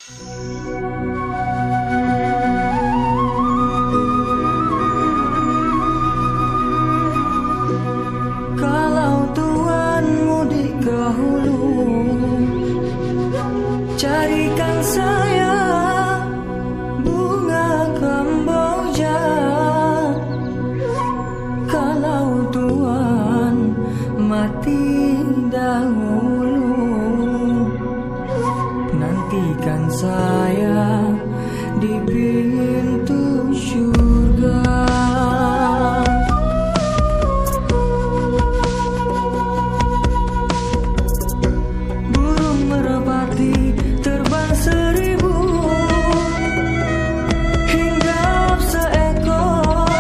Kalau Tuhan mudik ke hulu, carikan saya bunga kemboja. Kalau Tuhan mati dahulu, nantikan saya di pintu surga. Burung merpati terbang 1000, hinggap seekor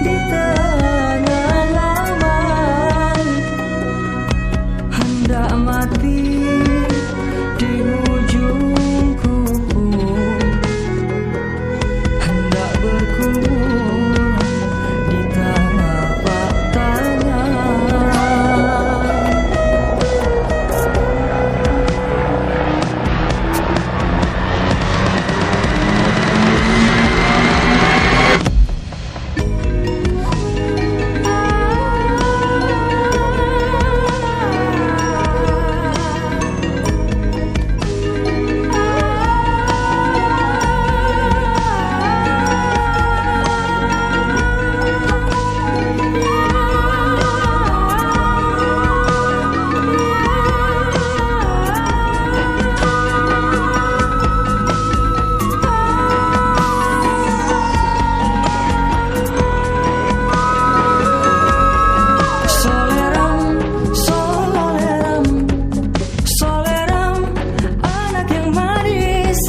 di tengah laman, hendak mati di ujung kuku, hendak berkumur di telapak tangan. Soleram, soleram, soleram, anak yang manis,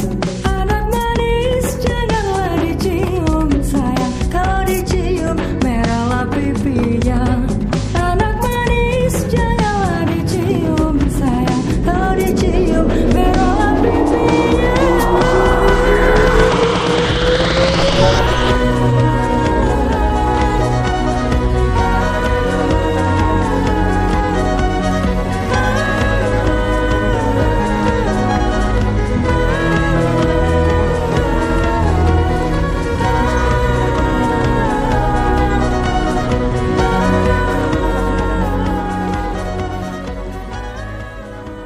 janganlah dicium sayang. Kalau dicium merahlah pipinya. Anak manis, janganlah dicium sayang. Kalau dicium merahlah pipinya.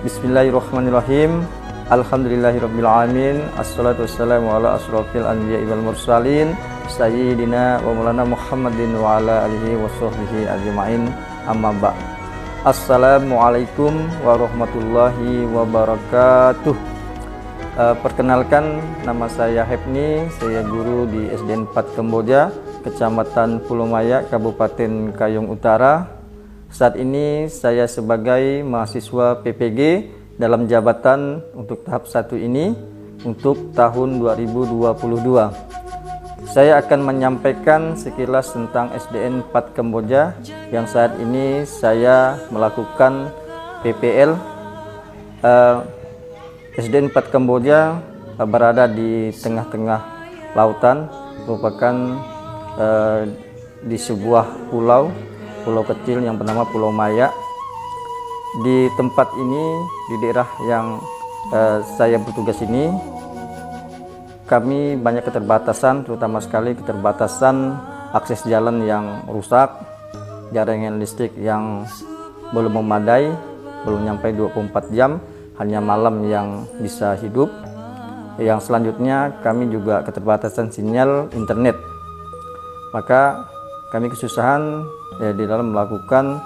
Bismillahirrahmanirrahim. Alhamdulillahirrabbilalamin. Assalatu wassalamu ala asrofil anbiya'i wal mursalin Sayyidina wa maulana Muhammadin wa ala alihi wa sahbihi ajma'in. Amma ba'. Assalamualaikum warahmatullahi wabarakatuh. Perkenalkan, nama saya Hepni. Saya guru di SDN 4 Kamboja, Kecamatan Pulau Maya, Kabupaten Kayong Utara. Saat ini saya sebagai mahasiswa PPG dalam jabatan untuk tahap 1 ini untuk tahun 2022. Saya akan menyampaikan sekilas tentang SDN 4 Kamboja yang saat ini saya melakukan PPL. SDN 4 Kamboja berada di tengah-tengah lautan, merupakan di sebuah pulau kecil yang bernama Pulau Maya. Di tempat ini, di daerah yang saya bertugas ini, kami banyak keterbatasan, terutama sekali keterbatasan akses jalan yang rusak, jaringan listrik yang belum memadai, belum sampai 24 jam, hanya malam yang bisa hidup. Yang selanjutnya kami juga keterbatasan sinyal internet. Maka kami kesusahan di dalam melakukan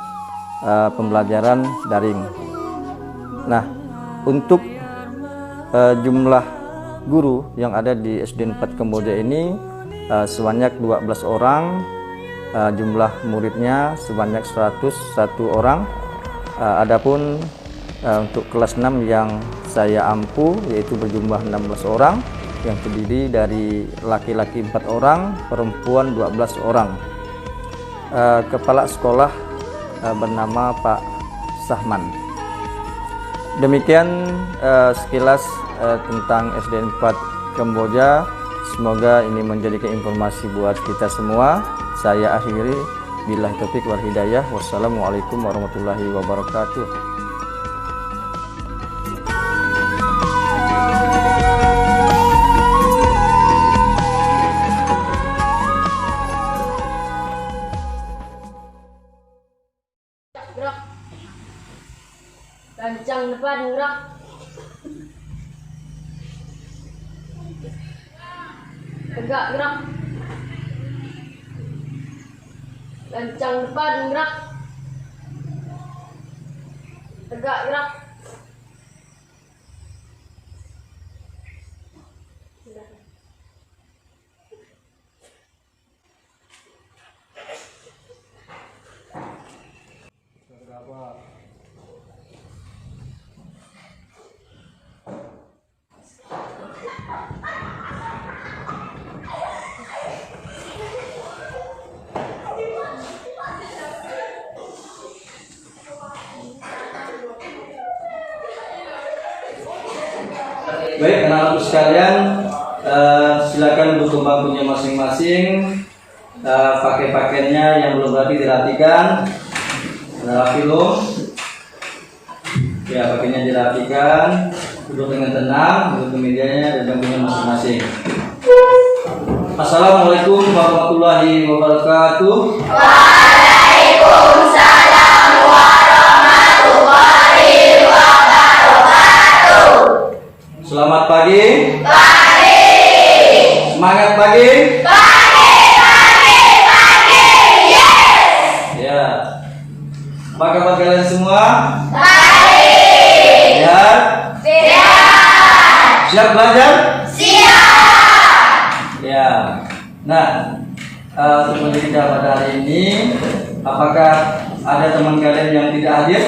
pembelajaran daring. Nah, untuk jumlah guru yang ada di SDN 4 Kamboja ini sebanyak 12 orang, jumlah muridnya sebanyak 101 orang. Adapun untuk kelas 6 yang saya ampu, yaitu berjumlah 16 orang, yang terdiri dari laki-laki 4 orang, perempuan 12 orang. Kepala sekolah bernama Pak Sahman. Demikian sekilas tentang SDN 4 Kamboja. Semoga ini menjadikan informasi buat kita semua. Saya akhiri, billahi taufik wal hidayah. Wassalamualaikum warahmatullahi wabarakatuh. Tegak gerak. Lancang depan gerak. Tegak gerak. Baik, anak-anakku sekalian, silakan duduk bangkunya masing-masing. Pakai pakaiannya yang belum rapi dirapikan. Ada rapi belum? Ya, pakainya dirapikan. Duduk dengan tenang, duduk di mejanya dan bangkunya masing-masing. Assalamualaikum warahmatullahi wabarakatuh. Waalaikumsalam warahmatullahi wabarakatuh. Selamat pagi. Pagi. Semangat pagi. Pagi. Yes. Ya. Apa kabar kalian semua? Baik. Sehat? Siap. Siap belajar? Siap. Ya. Nah, untuk menjadi kita pada hari ini, apakah ada teman kalian yang tidak hadir?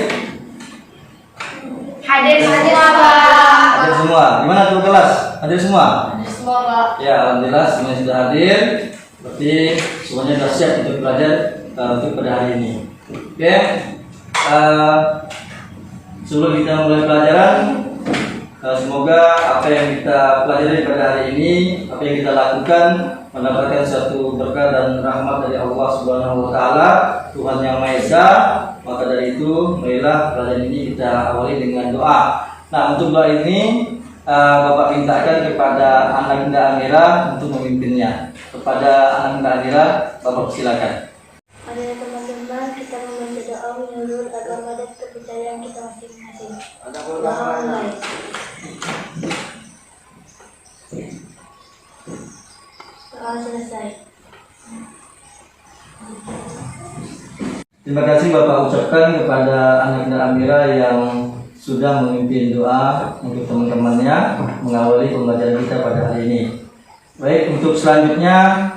Hadir semua, Pak. Hadir semua. Gimana tuh kelas? Hadir semua? Hadir semua, Pak. Ya, alhamdulillah semuanya sudah hadir. Berarti semuanya sudah siap untuk belajar untuk pada hari ini. Oke. Sebelum kita mulai pelajaran, semoga apa yang kita pelajari pada hari ini, apa yang kita lakukan mendapatkan satu berkah dan rahmat dari Allah Subhanahu wa taala, Tuhan yang Maha Esa. Maka dari itu, marilah pelajaran ini kita awali dengan doa. Nah, untuk doa ini Bapak mintakan kepada anak Indah Amira untuk memimpinnya. Kepada anak Indah Amira, Bapak silakan. Pada teman-teman, kita membaca doa menurut agama dan kepercayaan kita masing-masing. Mulai. Doa selesai. Terima kasih Bapak ucapkan kepada anak Indah Amira yang sudah memimpin doa untuk teman-temannya mengawali pembelajaran kita pada hari ini. Baik, untuk selanjutnya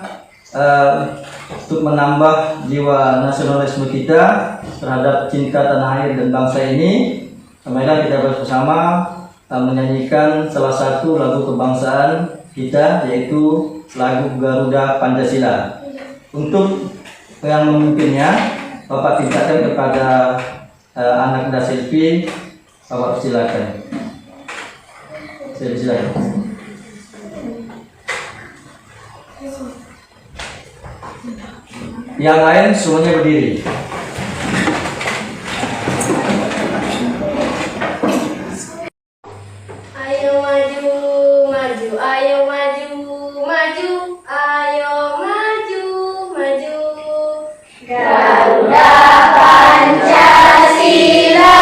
untuk menambah jiwa nasionalisme kita terhadap cinta tanah air dan bangsa ini, marilah kita bersama menyanyikan salah satu lagu kebangsaan kita, yaitu lagu Garuda Pancasila. Untuk yang memimpinnya, Bapak tindakan kepada anak Indah Silvi. Bapak silakan. Silakan. Yang lain semuanya berdiri. Ayo maju, maju, ayo maju, maju, ayo maju, maju. Garuda Pancasila,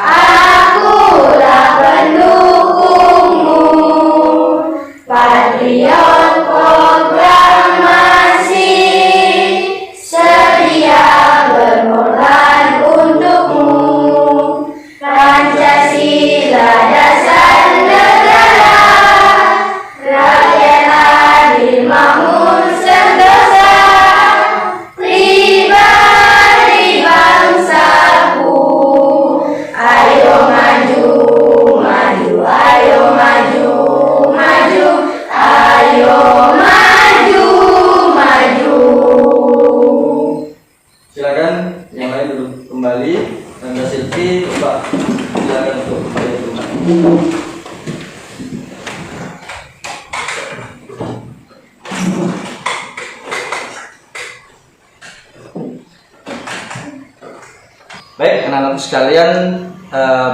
akulah pendukungmu. Patriot proklamasi, sedia berkorban untukmu. Pancasila dasar negara, rakyat adil makmur sentosa, pribadi bangsaku. Ayo maju, maju, ayo maju, maju, ayo maju, maju. Silakan yang lain duduk kembali. Anda Silvi, Bapak silakan untuk kembali ke rumah. Baik, anak-anak sekalian,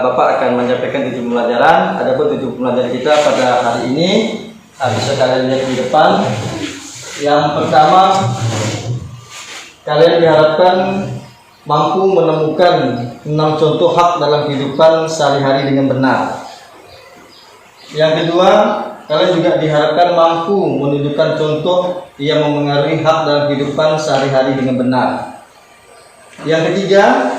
Bapak akan menyampaikan tujuh pembelajaran. Adapun tujuh pembelajaran kita pada hari ini bisa kalian lihat di depan. Yang pertama, kalian diharapkan mampu menemukan 6 contoh hak dalam kehidupan sehari-hari dengan benar. Yang kedua, kalian juga diharapkan mampu menunjukkan contoh yang memengaruhi hak dalam kehidupan sehari-hari dengan benar. Yang ketiga,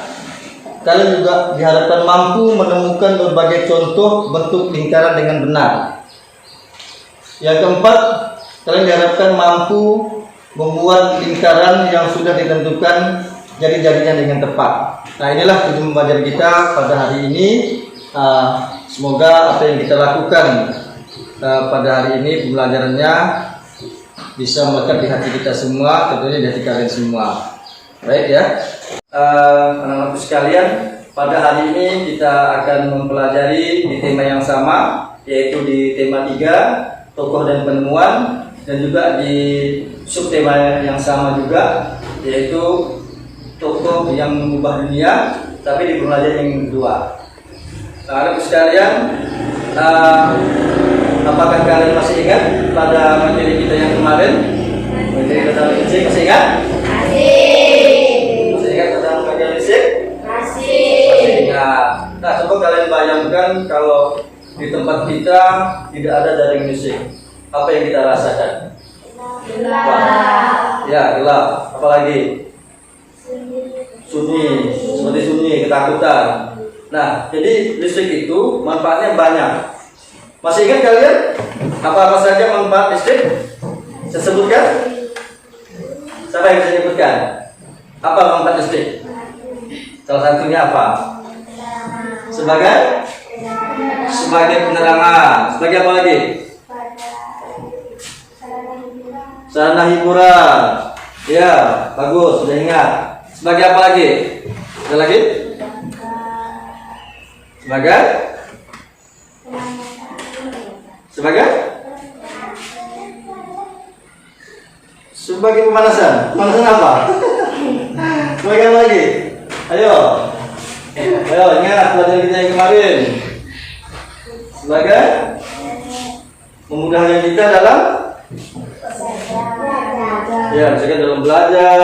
kalian juga diharapkan mampu menemukan berbagai contoh bentuk lingkaran dengan benar. Yang keempat, kalian diharapkan mampu membuat lingkaran yang sudah ditentukan jari-jarinya dengan tepat. Nah, inilah tujuan pembelajaran kita pada hari ini. Semoga apa yang kita lakukan pada hari ini pembelajarannya bisa melekat di hati kita semua, tentunya di hati kalian semua. Baik ya, anak-anakku sekalian, pada hari ini kita akan mempelajari di tema yang sama, yaitu di tema 3, tokoh dan penemuan, dan juga di subtema yang sama juga, yaitu tokoh yang mengubah dunia, tapi di pembelajaran yang kedua. Anak-anakku sekalian, apakah kalian masih ingat pada materi kita yang kemarin? Materi tentang fisik masih ingat? Masih ingat tentang bagian fisik? Masih ingat. Nah, coba kalian bayangkan kalau di tempat kita tidak ada jaring musik, apa yang kita rasakan? Gelap. Ya, gelap. Apalagi? Sunyi, seperti sunyi, ketakutan. Nah, jadi listrik itu manfaatnya banyak. Masih ingat kalian apa saja manfaat listrik? Saya sebutkan. Siapa yang bisa sebutkan? Apa manfaat listrik? Salah satunya apa? Sebagai penerangan. Sebagai apa lagi? Sarana hiburan. Ya, bagus, sudah ingat. Sebagai apa lagi? Ada lagi? Sebagai pemanasan. Pemanasan apa? Sebagai apa lagi? Ayo ingat pelajaran kita yang kemarin. Sebagai memudahkan kita dalam misalkan dalam belajar,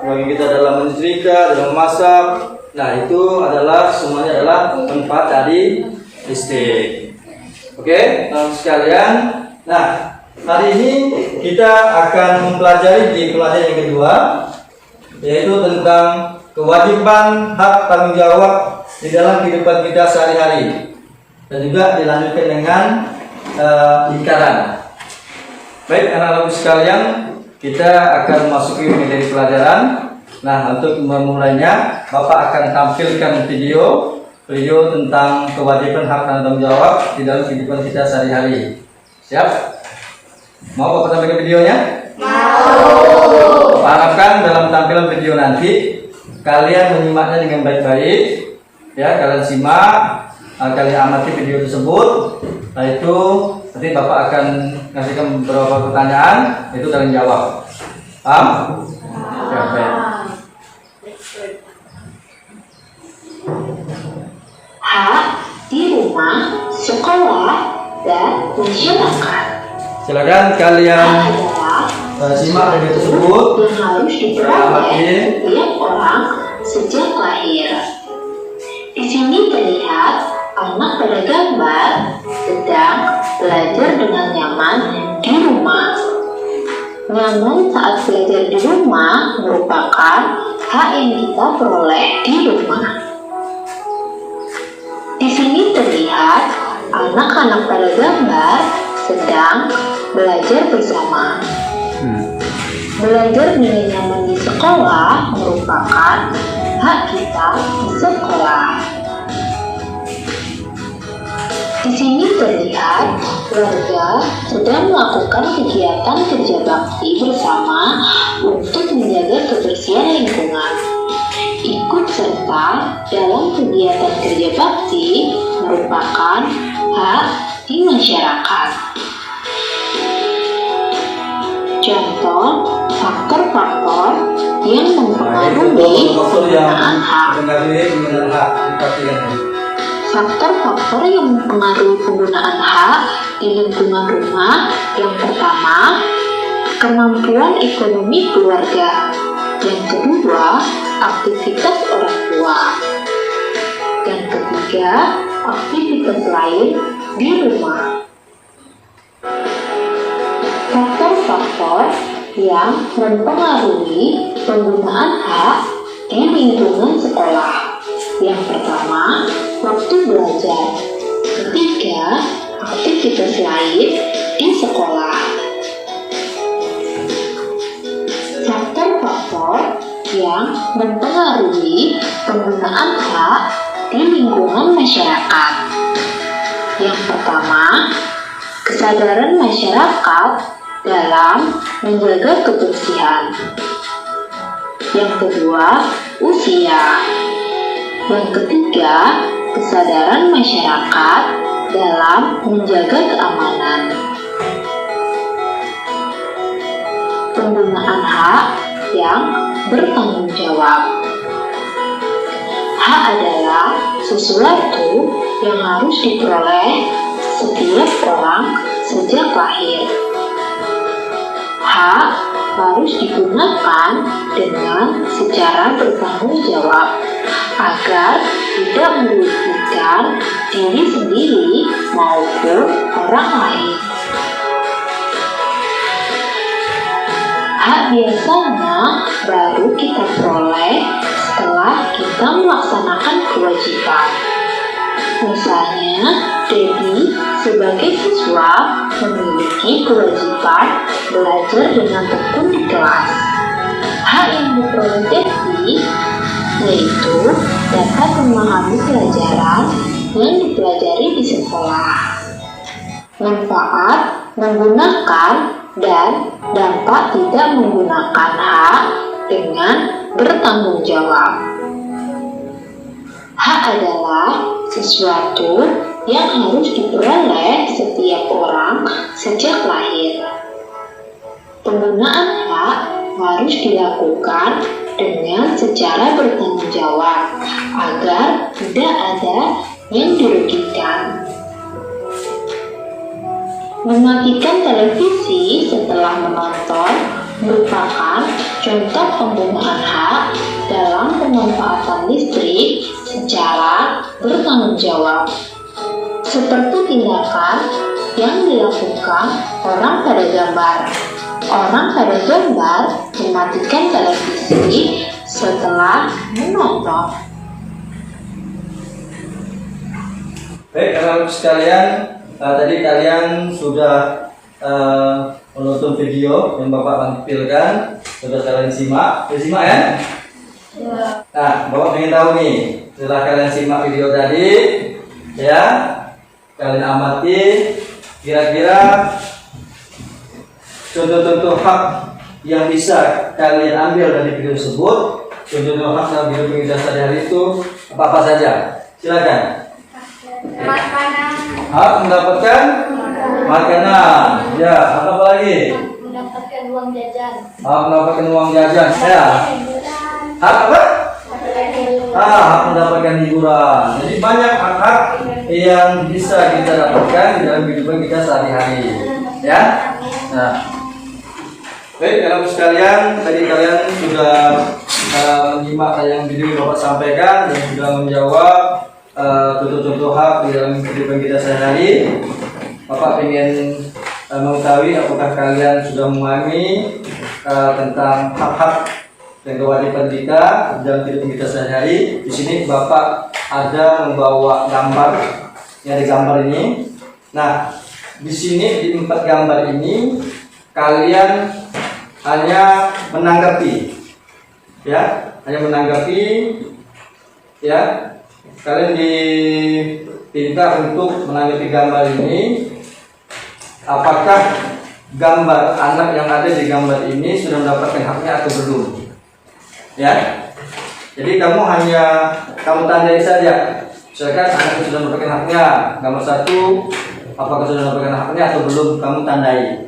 bagi kita dalam menyetrika, dalam memasak. Nah, itu adalah semuanya adalah manfaat dari listrik. Oke, sekalian. Nah, hari ini kita akan mempelajari di pelajaran yang kedua, yaitu tentang kewajiban hak tanggung jawab di dalam kehidupan kita sehari-hari, dan juga dilanjutkan dengan lingkaran. Baik, anak-anak sekalian, kita akan masuki materi pelajaran. Nah, untuk memulainya, Bapak akan tampilkan video tentang kewajiban hak tanggung jawab di dalam kehidupan kita sehari-hari. Siap? Mau Bapak tampilkan videonya? Mau. Bapak harapkan dalam tampilan video nanti kalian menyimaknya dengan baik-baik. Ya, kalian simak, kalian amati video tersebut. Nah, itu nanti Bapak akan ngasihkan beberapa pertanyaan, itu kalian jawab. Paham? Ya, baik. Hak di rumah, sekolah, dan masyarakat. Silakan kalian simak video tersebut. Yang harus diperhatikan tiap orang sejak lahir. Di sini terlihat anak pada gambar sedang belajar dengan nyaman di rumah. Nyaman saat belajar di rumah merupakan hak yang kita peroleh di rumah. Di sini terlihat anak-anak pada gambar sedang belajar bersama. Belajar dengan nyaman di sekolah merupakan hak kita di sekolah. Di sini terlihat warga sedang melakukan kegiatan kerja bakti bersama untuk menjaga kebersihan lingkungan. Ikut serta dalam kegiatan kerja bakti merupakan hak di masyarakat. Contoh faktor-faktor yang mempengaruhi penggunaan hak. Faktor-faktor yang mempengaruhi penggunaan hak di lingkungan rumah. Yang pertama, kemampuan ekonomi keluarga. Yang kedua, aktivitas orang tua. Yang ketiga, aktivitas lain di rumah. yang mempengaruhi penggunaan hak di lingkungan sekolah. Yang pertama, waktu belajar. Ketiga, aktivitas lain di sekolah. Faktor yang mempengaruhi penggunaan hak di lingkungan masyarakat. Yang pertama, kesadaran masyarakat dalam menjaga kebersihan. Yang kedua, usia. Yang ketiga, kesadaran masyarakat dalam menjaga keamanan. Penggunaan hak yang bertanggung jawab. Hak adalah sesuatu yang harus diperoleh setiap orang sejak lahir. Hak harus digunakan dengan secara bertanggung jawab agar tidak merugikan diri sendiri maupun orang lain. Hak biasanya baru kita peroleh setelah kita melaksanakan kewajiban. Misalnya, Debbie sebagai siswa memiliki kewajiban belajar dengan tekun di kelas. Hak yang diperoleh Debbie yaitu dapat memahami pelajaran yang dipelajari di sekolah. Manfaat menggunakan dan dampak tidak menggunakan hak dengan bertanggung jawab. Hak adalah sesuatu yang harus diperoleh setiap orang sejak lahir. Penggunaan hak harus dilakukan dengan secara bertanggung jawab agar tidak ada yang dirugikan. Mematikan televisi setelah menonton merupakan contoh penggunaan hak dalam pemanfaatan listrik secara bertanggung jawab. Seperti tindakan yang dilakukan orang pada gambar. Orang pada gambar mematikan televisi setelah menonton. Baik, anak-anak sekalian, tadi kalian sudah menonton video yang Bapak tampilkan, sudah kalian simak, ya? Nah, Bapak ingin tahu nih, setelah kalian simak video tadi, ya, kalian amati, kira-kira contoh-contoh hak yang bisa kalian ambil dari video tersebut. Contoh-contoh hak dalam hidup kita sehari-hari itu apa saja? Silakan. Hak mendapatkan makanan. Ya, apa lagi? Mendapatkan uang jajan. Hak mendapatkan uang jajan. Ya. Hak apa? Hak mendapatkan hiburan. Jadi banyak hak-hak yang bisa kita dapatkan di dalam kehidupan kita sehari-hari. Ya. Nah. Baik, anak sekalian, tadi kalian sudah menyimak yang video yang Bapak sampaikan dan sudah menjawab contoh-contoh hak di dalam kehidupan kita sehari-hari. Bapak ingin mengetahui apakah kalian sudah memahami tentang hak-hak dan kewajiban kita dalam kehidupan kita sehari-hari. Di sini Bapak ada membawa gambar yang digambar ini. Nah, di sini di 4 gambar ini kalian hanya menanggapi, ya, ya. Kalian diminta untuk menanggapi gambar ini. Apakah gambar anak yang ada di gambar ini sudah mendapatkan haknya atau belum? Ya. Jadi kamu tandai saja. Misalkan anak itu sudah mendapatkan haknya. Gambar 1, apakah sudah mendapatkan haknya atau belum? Kamu tandai.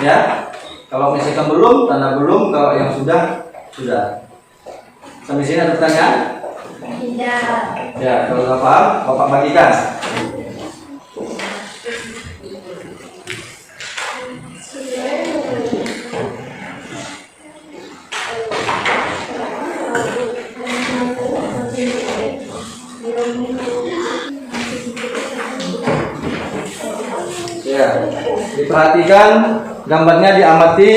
Ya. Kalau misalkan belum, tanda belum. Kalau yang sudah. Sampai sini ada pertanyaan? Tidak. Ya, kalau nggak paham, Bapak bagikan. Ya, diperhatikan, gambarnya diamati,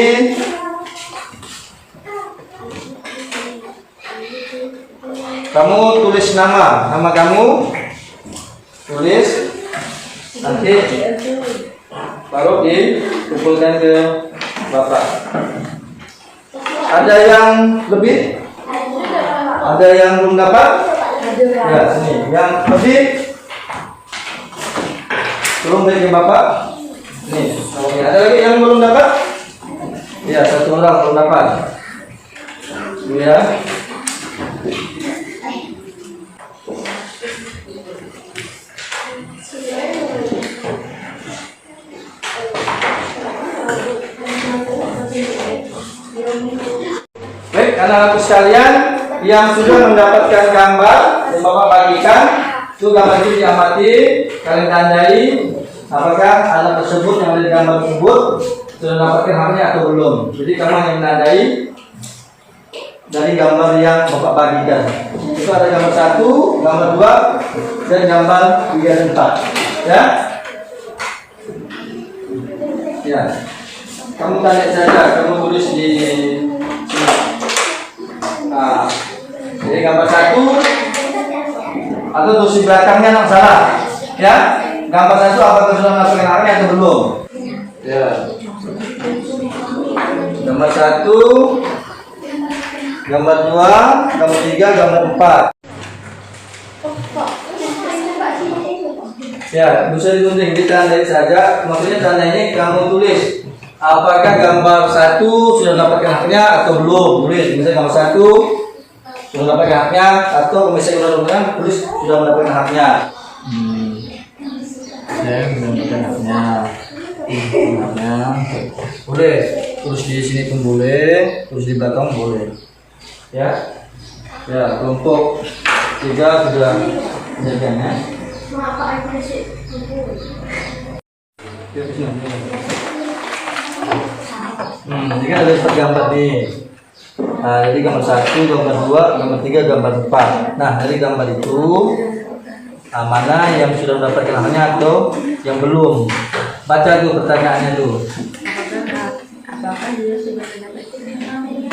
Kamu tulis nama kamu, tulis, nanti baru dikumpulkan ke Bapak. Ada yang lebih? Ada yang belum dapat? Ya, sini. Yang lebih? Belum beri ke Bapak? Nih, oke. Ada lagi yang belum dapat? Ya, satu orang belum dapat. Ya. Baik, anak-anakku sekalian yang sudah mendapatkan gambar yang Bapak bagikan, itu gambar itu diamati, kalian tandai apakah anak tersebut yang ada di gambar tersebut sudah mendapatkan haknya atau belum. Jadi kamu hanya menandai dari gambar yang Bapak bagikan. Itu ada gambar 1, gambar 2, dan gambar 3 dan 4. Ya? Ya. Kamu tanya saja, kamu tulis di sini. Nah, jadi gambar 1 atau tulis di belakangnya yang salah. Ya? Gambar 1 apakah sudah mendapatkan haknya atau belum? Ya. Gambar 1, gambar 2, gambar 3, gambar 4. Ya, bisa ditunjuk, ditandai saja. Maksudnya tandanya kamu tulis apakah gambar 1 sudah mendapatkan haknya atau belum. Tulis, misalnya gambar 1 sudah mendapatkan haknya, atau misalnya udah tulis sudah mendapatkan haknya. Saya mendapatkan haknya. Boleh terus di sini pun boleh, terus di belakang boleh. Ya, ya kelompok 3 sudah jadinya. Jika ada 4 gambar nih. Nah, jadi gambar 1, gambar 2, gambar 3, gambar 4. Nah, dari gambar itu mana yang sudah mendapatkan haknya atau yang belum? Baca tuh pertanyaannya tuh. Apakah dia sudah mendapatkan haknya?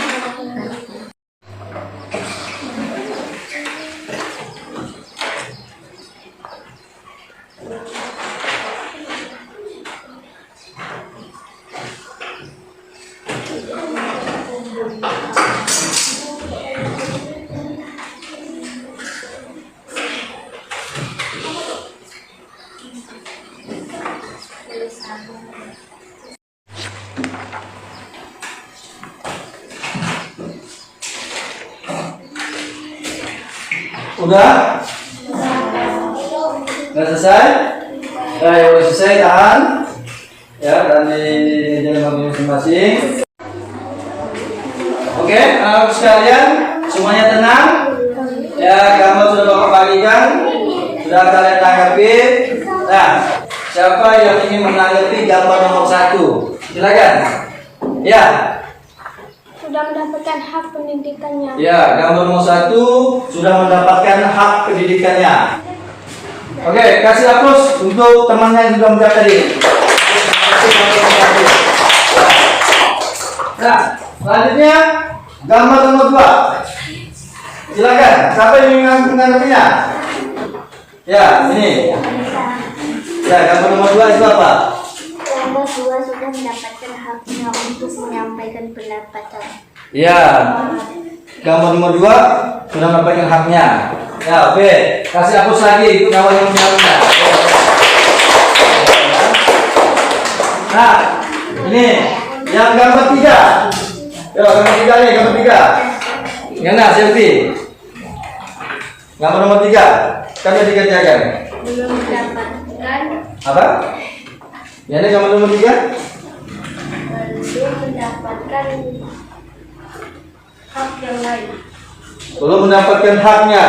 Udah? Udah selesai? Ya, udah selesai, tahan. Ya, dan di dalam masing-masing. Oke, anak sekalian, semuanya tenang. Ya, gambar sudah Bapak bagikan, sudah kalian tanggapi. Nah, siapa yang ingin menanggapi gambar nomor 1? Silakan. Ya. Sudah mendapatkan hak pendidikannya. Ya, gambar nomor 1 sudah mendapatkan hak pendidikannya. Oke, kasih aplaus untuk temannya yang sudah menjawab tadi. Nah, selanjutnya gambar nomor 2. Silakan, siapa yang ingin menanggapinya? Ya, ini. Ya, gambar nomor 2 itu apa? Gambar 2 sudah mendapatkan haknya untuk menyampaikan pendapatan. Ya, gambar nomor 2 sudah mendapatkan haknya. Ya, oke. Kasih hapus lagi itu gambar yang menjawabnya. Nah, ini yang gambar 3. Ya, gambar 3 nih, gambar 3. Gimana, selfie? Gambar nomor 3. Kami dikerjakan. Belum mendapatkan. Apa? Ya, ini gambar nomor 3. Belum mendapatkan hak yang lain. Belum mendapatkan haknya.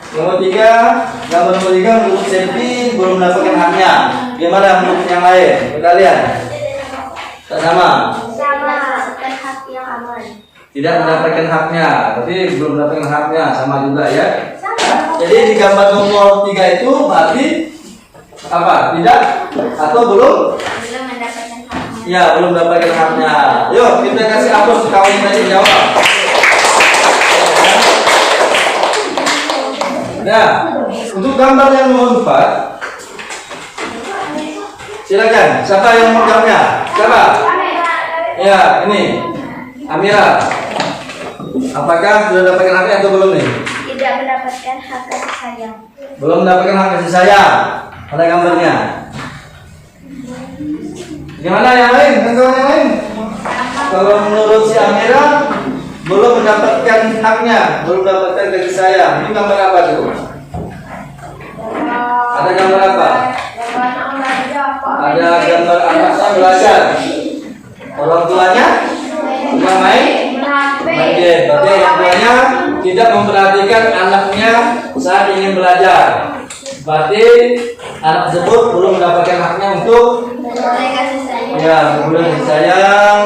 Nomor 3, gambar nomor 3 untuk selfie belum mendapatkan haknya. Gimana menurut yang lain? Kalian? Tak sama. Sama mendapatkan hak yang aman. Tidak mendapatkan haknya, tapi belum mendapatkan haknya, sama juga ya. Sama. Jadi di gambar nomor 3 itu berarti apa? Tidak atau belum? Belum mendapatkan haknya. Ya, belum mendapatkan haknya. Yuk, kita kasih aplaus ke kawan yang tadi jawab. Ada. Untuk gambar yang nomor 4, silakan. Siapa yang mau gambarnya? Siapa? Ya, ini Amira. Apakah sudah dapatkan haknya atau belum nih? Tidak mendapatkan hak kasih sayang. Belum mendapatkan hak kasih sayang. Ada gambarnya. Gimana yang lain? Kawan yang lain? Kalau menurut si Amira belum mendapatkan haknya, belum mendapatkan kasih sayang. Ini gambar apa tuh? Ada gambar apa? Ada gambar anaknya belajar. Orang tuanya bukan main game. Berarti orang tuanya tidak memperhatikan anaknya saat ingin belajar. Berarti anak tersebut belum mendapatkan haknya untuk memulai kasih sayang,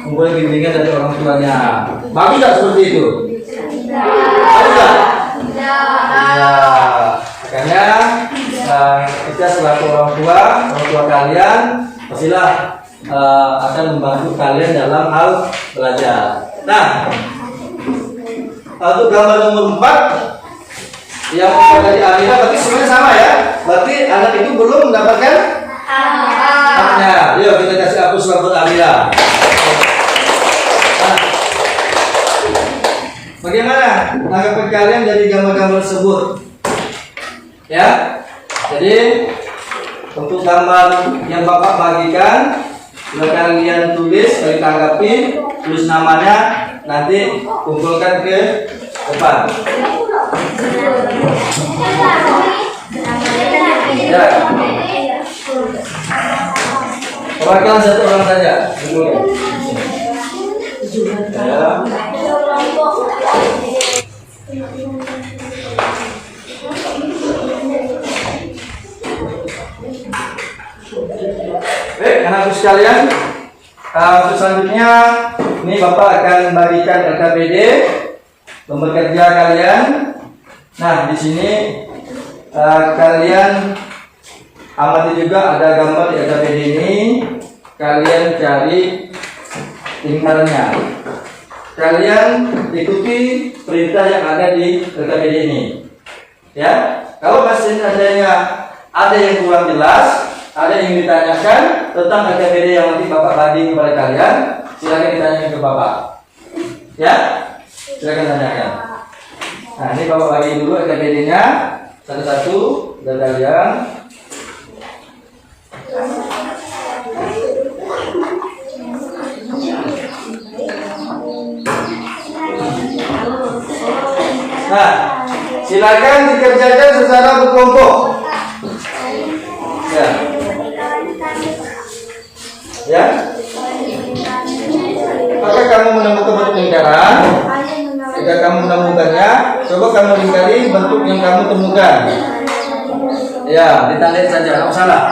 memulai bimbingan dari orang tuanya. Bagus tak seperti itu? Bagus tak? Ya, makanya kita selaku orang tua kalian pastilah akan membantu kalian dalam hal belajar. Nah, untuk gambar nomor 4 yang dari Amira berarti semuanya sama ya. Berarti anak itu belum mendapatkan haknya. Yuk kita kasih hapus buat Amira. Nah, bagaimana tanggapan kalian dari gambar-gambar tersebut? Ya, jadi untuk gambar yang Bapak bagikan, silakan kalian tulis, kalian tanggapi, tulis namanya, nanti kumpulkan ke depan. Ya. Perwakilan satu orang saja. Ya. Baik, anak-anak sekalian, untuk selanjutnya ini Bapak akan bagikan LKPD nomor kerja kalian. Nah, di sini kalian amati juga ada gambar di LKPD ini. Kalian cari lingkarannya. Kalian ikuti perintah yang ada di LKPD ini. Ya, kalau masih ada yang kurang jelas, ada yang ditanyakan tentang LKPD yang nanti Bapak bagi kepada kalian, silakan ditanyakan ke Bapak. Ya, silakan tanyakan. Nah, ini Bapak bagi dulu LKPD-nya satu-satu dari kalian. Nah, silakan dikerjakan secara berkelompok. Ya. Ya. Apakah kamu menemukan bentuk lingkaran? Jika kamu menemukannya, coba kamu lingkari bentuk yang kamu temukan. Ya, ditandai saja, nggak salah.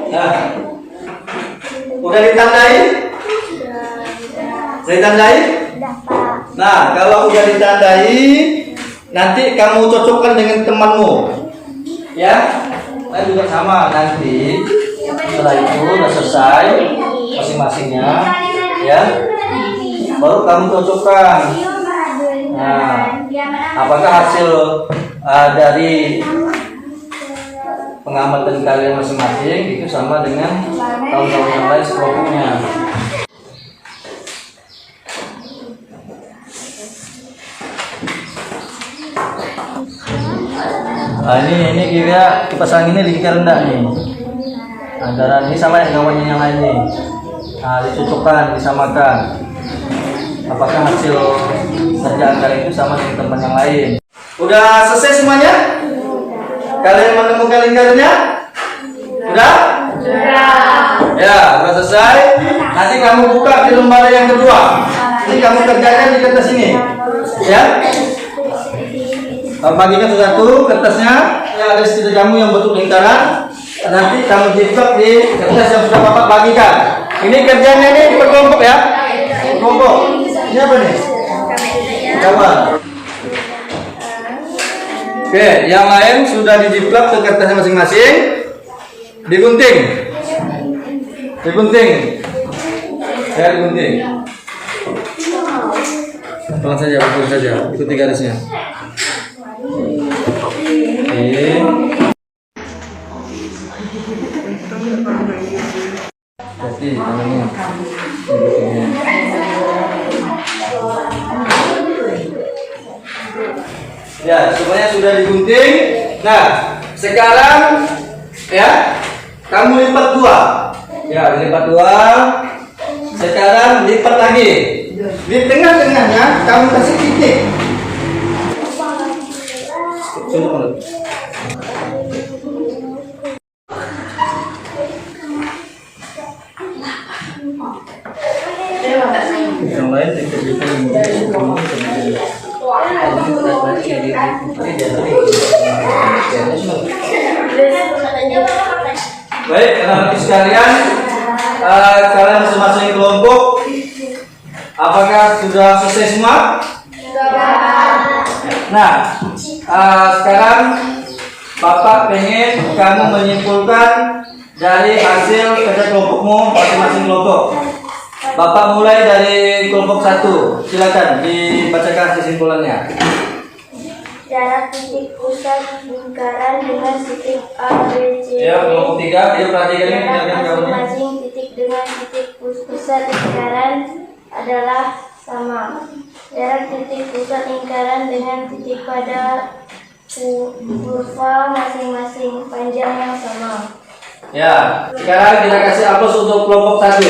Nah, udah ditandai? Sudah ditandai? Nah, kalau udah ditandai, nanti kamu cocokkan dengan temanmu, ya. Nah juga sama nanti. Setelah itu udah selesai masing-masingnya, ya. Baru kamu cocokkan. Nah, apakah hasil dari pengamatan kalian masing-masing itu sama dengan tahun-tahun yang lain sekelompoknya. Nah, ini kira kipas anginnya lingkar rendah nih. Antara ini sama yang kawannya yang lain nih. Nah, dicocokkan, disamakan. Apakah hasil kerjaan kalian itu sama dengan teman yang lain? Udah selesai semuanya? Kalian menemukan lingkarannya? Udah? Ya, udah selesai. Nanti kamu buka di lembar yang kedua. Ini kamu kerjakan di kertas ini. Ya? Bagikan satu kertasnya, ya ada stiker kamu yang bentuk lingkaran. Nanti kamu jiplak di kertas yang sudah Bapak bagikan. Ini kerjanya nih berkelompok ya, berkelompok. Ini apa nih? Kawan. Oke, yang lain sudah dijiplak ke kertasnya masing-masing. Digunting, digunting, ya digunting. Pelan saja, betul saja. Ikuti garisnya. Jadi tangannya ya semuanya sudah digunting. Nah sekarang ya kamu lipat dua, ya dilipat dua. Sekarang lipat lagi. Di tengah-tengahnya kamu kasih titik. Yang lain baik, anak-anak sekalian, kalian masing-masing kelompok, apakah sudah selesai semua? Nah, sekarang Bapak pengen kamu menyimpulkan dari hasil kerja kelompokmu masing-masing kelompok. Bapak mulai dari kelompok 1. Silakan dibacakan kesimpulannya. Jarak titik pusat lingkaran dengan titik A, B, C. Ya, kelompok 3. Ayo perhatikan ini. Jarak masing-masing titik dengan titik pusat lingkaran adalah sama. Jarak titik pusat lingkaran dengan titik pada kurva masing-masing panjang yang sama. Ya, sekarang kita kasih aplaus untuk kelompok 1.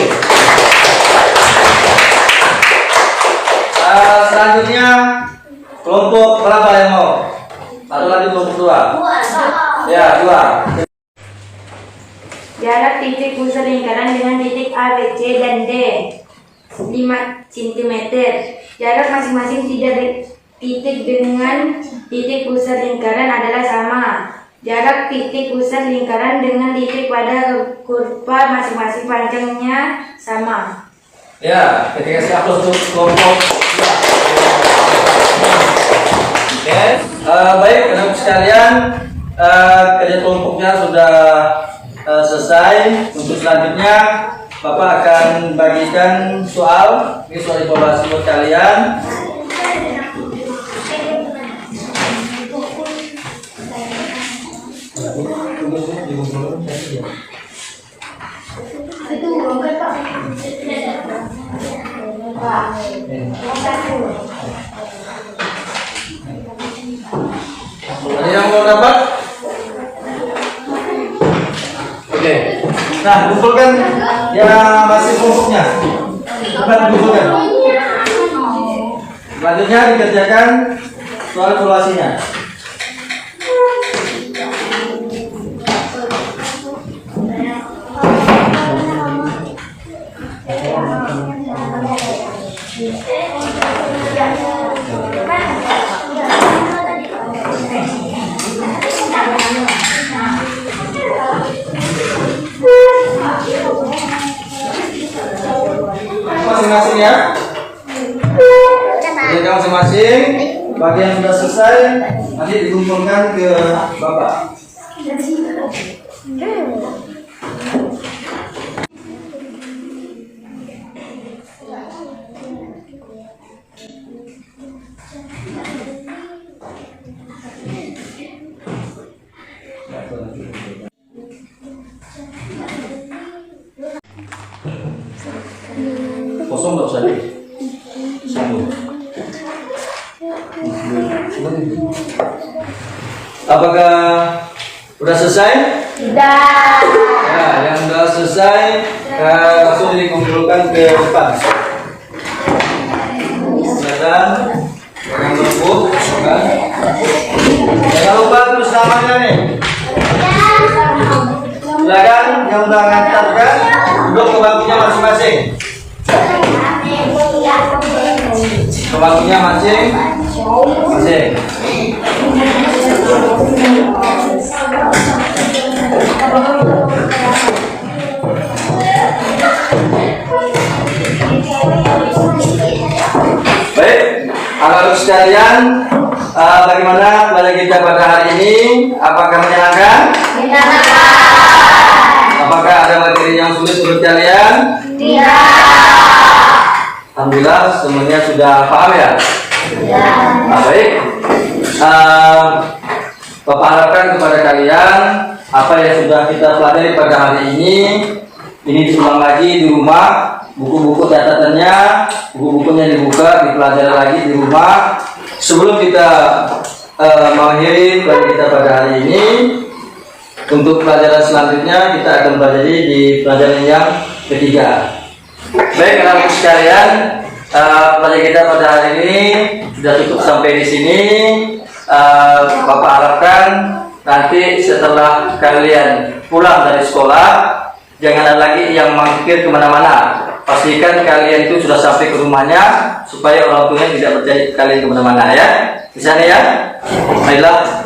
Selanjutnya kelompok berapa yang mau? Atau lagi kelompok 2? Ya, 2. Jarak titik pusat lingkaran dengan titik A, B, C, dan D 5 cm. Jarak masing-masing titik dengan titik pusat lingkaran adalah sama. Jarak titik pusat lingkaran dengan titik pada kurva masing-masing panjangnya sama. Ya, kita kasih aplaus untuk kelompok 2. Oke, baik anak sekalian, kerja kelompoknya sudah selesai. Untuk selanjutnya Bapak akan bagikan soal. Ini soal evaluasi buat kalian. Ada yang mau dapat? Oke. Nah, kumpulkan yang masih kelompoknya. Dapat kumpulkan. Selanjutnya dikerjakan soal evaluasinya. Masing-masing ya. Jadi masing-masing bagian sudah selesai, nanti dikumpulkan ke Bapak. Apakah udah selesai? Tidak. Ya, yang udah selesai langsung dikumpulkan ke depan. Silakan yang lembut, kan? Jangan lupa tulis namanya nih. Silakan yang udah ngantarkan duduk ke bangkunya masing-masing. Ke bangkunya masing-masing. Baik, anak-anak sekalian, bagaimana pelajaran kita pada hari ini? Apakah menyenangkan? Apakah ada materi yang sulit menurut kalian? Alhamdulillah semuanya sudah paham ya? Baik, Bapak harapkan kepada kalian apa yang sudah kita pelajari pada hari ini diulang lagi di rumah. Buku-buku catatannya, buku-bukunya dibuka, dipelajari lagi di rumah. Sebelum kita mengakhiri pelajaran kita pada hari ini, untuk pelajaran selanjutnya kita akan pelajari di pelajaran yang ketiga. Baik, anak-anak sekalian, pelajaran kita pada hari ini sudah tutup sampai di sini. Bapak harapkan nanti setelah kalian pulang dari sekolah, jangan ada lagi yang mampir kemana-mana. Pastikan kalian itu sudah sampai ke rumahnya supaya orang tuanya tidak percaya kalian kemana-mana ya. Di sana ya. Baiklah,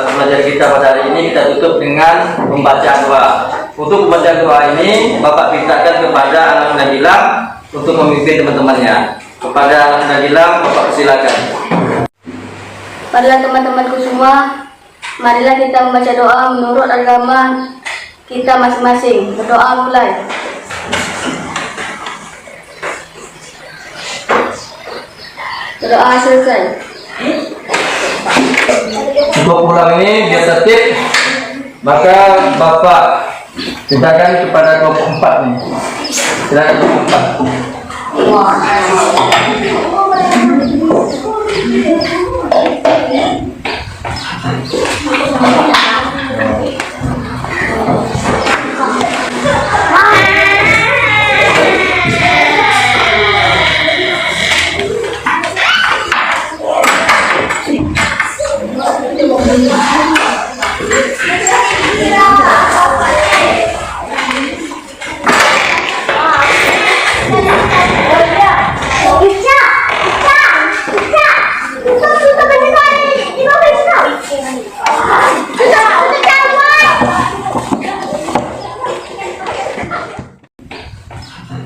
pelajaran kita pada hari ini kita tutup dengan pembacaan doa. Untuk pembacaan doa ini Bapak mintakan kepada anak Nabilang untuk memimpin teman-temannya. Kepada anak Nabilang Bapak silakan. Marilah teman-temanku semua, marilah kita membaca doa menurut agama kita masing-masing. Berdoa mulai. Doa selesai. Untuk pulang ini biar tertib, maka Bapak mintakan kepada kelompok 4 nih. Silakan kelompok 4.